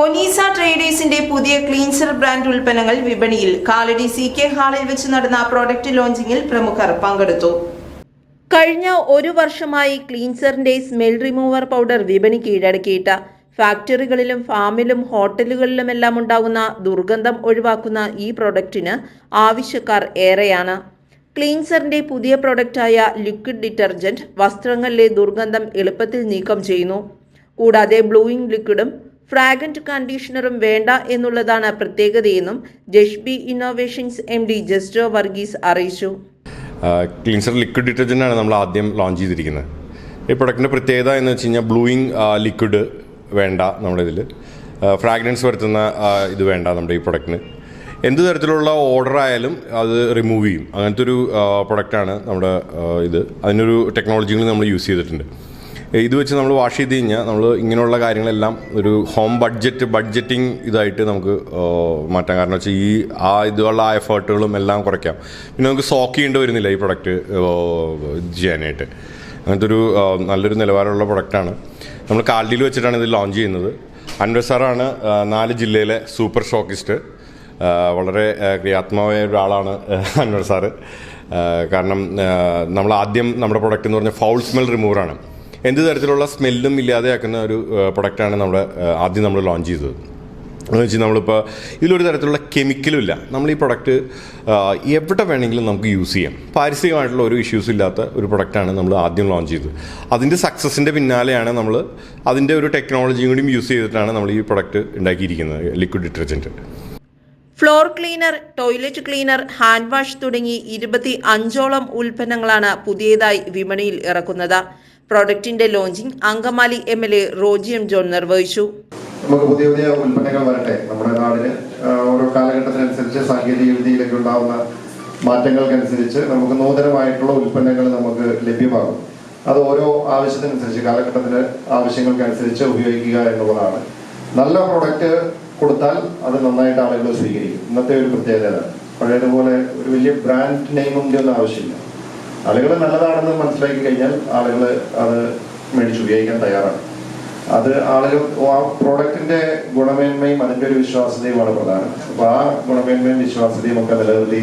ഒനീസ ട്രേഡേഴ്സിന്റെ പുതിയ cleanser brand ഉൽപ്പന്നങ്ങൾ വിപണിയിൽ. കാലടി CK ഹാളിൽ വെച്ച് നടന്ന പ്രോഡക്റ്റ് ലോഞ്ചിങ്ങിൽ പ്രമുഖർ പങ്കെടുത്തു. കഴിഞ്ഞ ഒരു വർഷമായി ക്ലീൻസറിന്റെ സ്മെൽ റിമൂവർ പൗഡർ വിപണി കീഴടക്കിയിട്ട് ഫാക്ടറികളിലും ഫാമിലും ഹോട്ടലുകളിലുമെല്ലാം ഉണ്ടാകുന്ന ദുർഗന്ധം ഒഴിവാക്കുന്ന ഈ പ്രൊഡക്റ്റിന് ആവശ്യക്കാർ ഏറെയാണ്. ക്ലീൻസറിന്റെ പുതിയ പ്രൊഡക്റ്റായ ലിക്വിഡ് ഡിറ്റർജന്റ് വസ്ത്രങ്ങളിലെ ദുർഗന്ധം എളുപ്പത്തിൽ നീക്കം ചെയ്യുന്നു. കൂടാതെ ബ്ലൂയിങ് ലിക്വിഡും ഫ്രാഗ്രന്റ് കണ്ടീഷണറും വേണ്ട എന്നുള്ളതാണ് പ്രത്യേകതയെന്നും ജഷ്ബി ഇന്നോവേഷൻസ് MD ജസ്റ്റോ വർഗീസ് അറിയിച്ചു. ക്ലീൻസർ ലിക്വിഡ് ഡിറ്റർജൻ്റ് ആണ് നമ്മൾ ആദ്യം ലോഞ്ച് ചെയ്തിരിക്കുന്നത്. ഈ പ്രൊഡക്റ്റിൻ്റെ പ്രത്യേകത എന്ന് വെച്ച് കഴിഞ്ഞാൽ ബ്ലൂയിങ് ലിക്വിഡ് വേണ്ട, നമ്മുടെ ഇതിൽ ഫ്രാഗ്രൻസ് വരുത്തുന്ന ഇത് വേണ്ട. നമ്മുടെ ഈ പ്രൊഡക്റ്റിന് എന്ത് തരത്തിലുള്ള ഓർഡർ ആയാലും അത് റിമൂവ് ചെയ്യും. അങ്ങനത്തെ ഒരു പ്രൊഡക്റ്റാണ് നമ്മുടെ ഇത്. അതിനൊരു ടെക്നോളജികൾ നമ്മൾ യൂസ് ചെയ്തിട്ടുണ്ട്. ഇത് വെച്ച് നമ്മൾ വാഷ് ചെയ്ത് കഴിഞ്ഞാൽ നമ്മൾ ഇങ്ങനെയുള്ള കാര്യങ്ങളെല്ലാം ഒരു ഹോം ബഡ്ജറ്റിംഗ് ഇതായിട്ട് നമുക്ക് മാറ്റാം. കാരണം വെച്ചാൽ ഇതുള്ള എഫേർട്ടുകളും എല്ലാം കുറയ്ക്കാം. പിന്നെ നമുക്ക് സോക്ക് ചെയ്യേണ്ടി വരുന്നില്ല ഈ പ്രൊഡക്റ്റ് ചെയ്യാനായിട്ട്. അങ്ങനത്തെ ഒരു നല്ലൊരു നിലവാരമുള്ള പ്രൊഡക്റ്റാണ്. നമ്മൾ കാലടിയിൽ വെച്ചിട്ടാണ് ഇത് ലോഞ്ച് ചെയ്യുന്നത്. അൻവർ സാറാണ് 4 ജില്ലയിലെ സൂപ്പർ സ്റ്റോക്കിസ്റ്റ്. വളരെ ക്രിയാത്മകമായ ഒരാളാണ് അൻവർ സാറ്. കാരണം നമ്മൾ ആദ്യം നമ്മുടെ പ്രൊഡക്റ്റ് എന്ന് പറഞ്ഞാൽ ഫൗൾ സ്മെൽ റിമൂവറാണ്. എന്ത് തരത്തിലുള്ള സ്മെല്ലും ഇല്ലാതെയാക്കുന്ന ഒരു പ്രൊഡക്റ്റാണ് ആദ്യം നമ്മൾ ലോഞ്ച് ചെയ്തത്. എന്ന് വെച്ചാൽ നമ്മളിപ്പോൾ ഇതിലൊരു തരത്തിലുള്ള കെമിക്കലും ഇല്ല. നമ്മൾ ഈ പ്രൊഡക്റ്റ് എവിടെ വേണമെങ്കിലും നമുക്ക് യൂസ് ചെയ്യാം. പാരിസ്ഥിതികമായിട്ടുള്ള ഒരു ഇഷ്യൂസ് ഇല്ലാത്ത ഒരു പ്രൊഡക്റ്റാണ് നമ്മൾ ആദ്യം ലോഞ്ച് ചെയ്തത്. അതിൻ്റെ സക്സസിൻ്റെ പിന്നാലെയാണ് നമ്മൾ അതിൻ്റെ ഒരു ടെക്നോളജിയും കൂടിയും യൂസ് ചെയ്തിട്ടാണ് നമ്മൾ ഈ പ്രൊഡക്റ്റ് ഉണ്ടാക്കിയിരിക്കുന്നത്, liquid detergent. Floor cleaner, toilet cleaner, hand wash തുടങ്ങി 25ഓളം ഉൽപ്പന്നങ്ങളാണ് പുതിയതായി വിപണിയിൽ ഇറക്കുന്നത്. പ്രോഡക്റ്റിന്റെ launching Angamaly MLA Roji M. John നിർവഹിച്ചു. നമുക്ക് പുതിയ പുതിയ ഉൽപ്പന്നങ്ങൾ വരട്ടെ. നമ്മുടെ നാടിന് ഓരോ കാലഘട്ടത്തിനനുസരിച്ച് സാങ്കേതിക വിദ്യയിലേക്ക് ഉണ്ടാകുന്ന മാറ്റങ്ങൾക്കനുസരിച്ച് നമുക്ക് നൂതനമായിട്ടുള്ള ഉൽപ്പന്നങ്ങൾ നമുക്ക് ലഭ്യമാകും. അത് ഓരോ ആവശ്യത്തിനനുസരിച്ച്, കാലഘട്ടത്തിൻ്റെ ആവശ്യങ്ങൾക്കനുസരിച്ച് ഉപയോഗിക്കുക എന്നുള്ളതാണ്. നല്ല പ്രോഡക്റ്റ് കൊടുത്താൽ അത് നന്നായിട്ട് ആളുകൾ സ്വീകരിക്കും. ഇന്നത്തെ ഒരു പ്രത്യേകത പഴയതുപോലെ ഒരു വലിയ ബ്രാൻഡ് നെയിമിൻ്റെ ഒന്നും ആവശ്യമില്ല. ആളുകൾ നല്ലതാണെന്ന് മനസ്സിലാക്കി കഴിഞ്ഞാൽ ആളുകൾ അത് മേടിച്ച് ഉപയോഗിക്കാൻ തയ്യാറാണ്. അത് ആളുകൾ ആ പ്രോഡക്റ്റിന്റെ ഗുണമേന്മയും അതിൻ്റെ ഒരു വിശ്വാസ്യതയുമാണ് പ്രധാനം. അപ്പോൾ ആ ഗുണമേന്മയും വിശ്വാസ്യതയും ഒക്കെ നിലനിർത്തി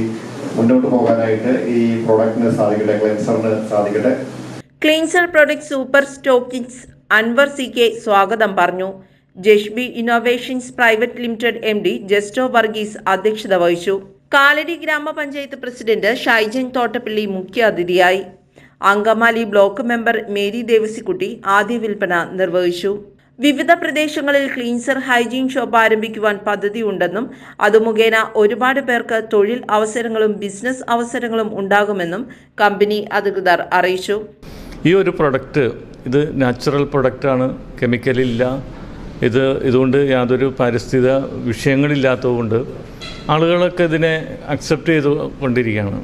മുന്നോട്ട് പോകാനായിട്ട് ഈ പ്രോഡക്റ്റിന് സാധിക്കട്ടെ, ക്ലീൻസറിന് സാധിക്കട്ടെ. Cleanser product super stockist Anvar CK സ്വാഗതം പറഞ്ഞു. Jashbi innovations private limited MD Justo Varghese അധ്യക്ഷത വഹിച്ചു. കാലടി ഗ്രാമപഞ്ചായത്ത് പ്രസിഡന്റ് ഷൈജൻ തോട്ടപ്പള്ളി മുഖ്യ അതിഥിയായി. Angamaly block member Mary Devassykutty ആദ്യ വിൽപ്പന നിർവഹിച്ചു. വിവിധ പ്രദേശങ്ങളിൽ ക്ലീൻസർ ഹൈജീൻ ഷോപ്പ് ആരംഭിക്കുവാൻ പദ്ധതിയുണ്ടെന്നും അത് മുഖേന ഒരുപാട് പേർക്ക് തൊഴിൽ അവസരങ്ങളും ബിസിനസ് അവസരങ്ങളും ഉണ്ടാകുമെന്നും കമ്പനി അധികൃതർ അറിയിച്ചു. ഈ ഒരു പ്രൊഡക്റ്റ് ഇത് നാച്ചുറൽ പ്രൊഡക്റ്റാണ്, കെമിക്കലില്ല. ഇതുകൊണ്ട് യാതൊരു പാരിസ്ഥിതിക വിഷയങ്ങളില്ലാത്തതുകൊണ്ട് ആളുകളൊക്കെ ഇതിനെ അക്സെപ്റ്റ് ചെയ്തുകൊണ്ടിരിക്കുകയാണ്.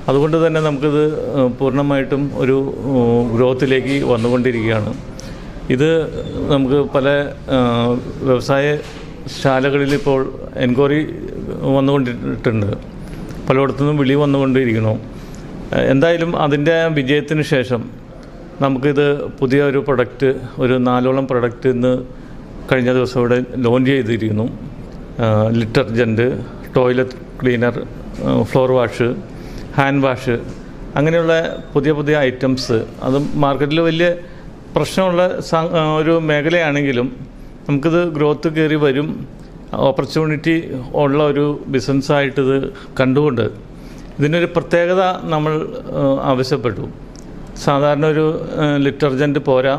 അതുകൊണ്ട് തന്നെ നമുക്കിത് പൂർണ്ണമായിട്ടും ഒരു ഗ്രോത്തിലേക്ക് വന്നുകൊണ്ടിരിക്കുകയാണ്. ഇത് നമുക്ക് പല വ്യവസായശാലകളിൽ ഇപ്പോൾ എൻക്വയറി വന്നുകൊണ്ടിട്ടുണ്ട്, പലയിടത്തുനിന്നും വിളി വന്നുകൊണ്ടിരിക്കുന്നു. എന്തായാലും അതിൻ്റെ വിജയത്തിന് ശേഷം നമുക്കിത് പുതിയ ഒരു പ്രൊഡക്റ്റ്, ഒരു 4ഓളം പ്രൊഡക്റ്റ് ഇന്ന് കഴിഞ്ഞ ദിവസം ഇവിടെ ലോഞ്ച് ചെയ്തിരിക്കുന്നു. Detergent, toilet cleaner, floor wash, hand wash, അങ്ങനെയുള്ള പുതിയ പുതിയ ഐറ്റംസ്. അത് മാർക്കറ്റിൽ വലിയ പ്രശ്നമുള്ള ഒരു മേഖലയാണെങ്കിലും നമുക്കിത് ഗ്രോത്ത് കയറി വരും, ഓപ്പർച്യൂണിറ്റി ഉള്ള ഒരു ബിസിനസ്സായിട്ടിത് കണ്ടുകൊണ്ട് ഇതിനൊരു പ്രത്യേകത നമ്മൾ ആവശ്യപ്പെട്ടു. സാധാരണ ഒരു ഡിറ്റർജൻറ്റ് പോരാ,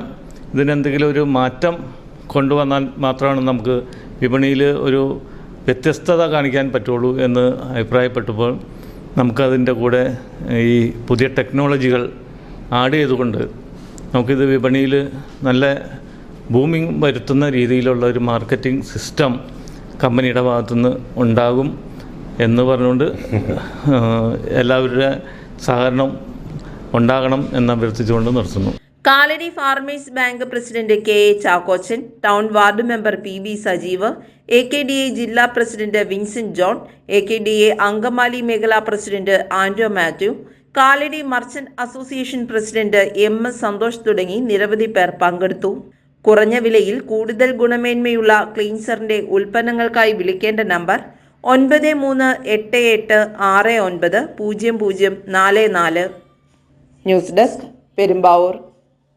ഇതിനെന്തെങ്കിലും ഒരു മാറ്റം കൊണ്ടുവന്നാൽ മാത്രമാണ് നമുക്ക് വിപണിയിൽ ഒരു വ്യത്യസ്തത കാണിക്കാൻ പറ്റുള്ളൂ എന്ന് അഭിപ്രായപ്പെട്ടപ്പോൾ നമുക്കതിൻ്റെ കൂടെ ഈ പുതിയ ടെക്നോളജികൾ ആഡ് ചെയ്തുകൊണ്ട് നമുക്കിത് വിപണിയിൽ നല്ല ബൂമിങ് വരുത്തുന്ന രീതിയിലുള്ള ഒരു മാർക്കറ്റിംഗ് സിസ്റ്റം കമ്പനിയുടെ ഭാഗത്തുനിന്ന് ഉണ്ടാകും എന്ന് പറഞ്ഞുകൊണ്ട് എല്ലാവരുടെ സഹകരണം ഉണ്ടാകണം എന്ന് അഭ്യർത്ഥിച്ചുകൊണ്ട് നിർത്തുന്നു. Kalady farmers bank president KA Chackochan, town ward member PB Sajeev, AKDA ജില്ലാ president Vincent John, AKDA Angamaly മേഖലാ president Andro Mathew, Kalady merchant association president MS Santhosh തുടങ്ങി നിരവധി പേർ പങ്കെടുത്തു. കുറഞ്ഞ വിലയിൽ കൂടുതൽ ഗുണമേന്മയുള്ള ക്ലീൻസറിന്റെ ഉൽപ്പന്നങ്ങൾക്കായി വിളിക്കേണ്ട നമ്പർ 9388690044. News desk, Perumbavoor.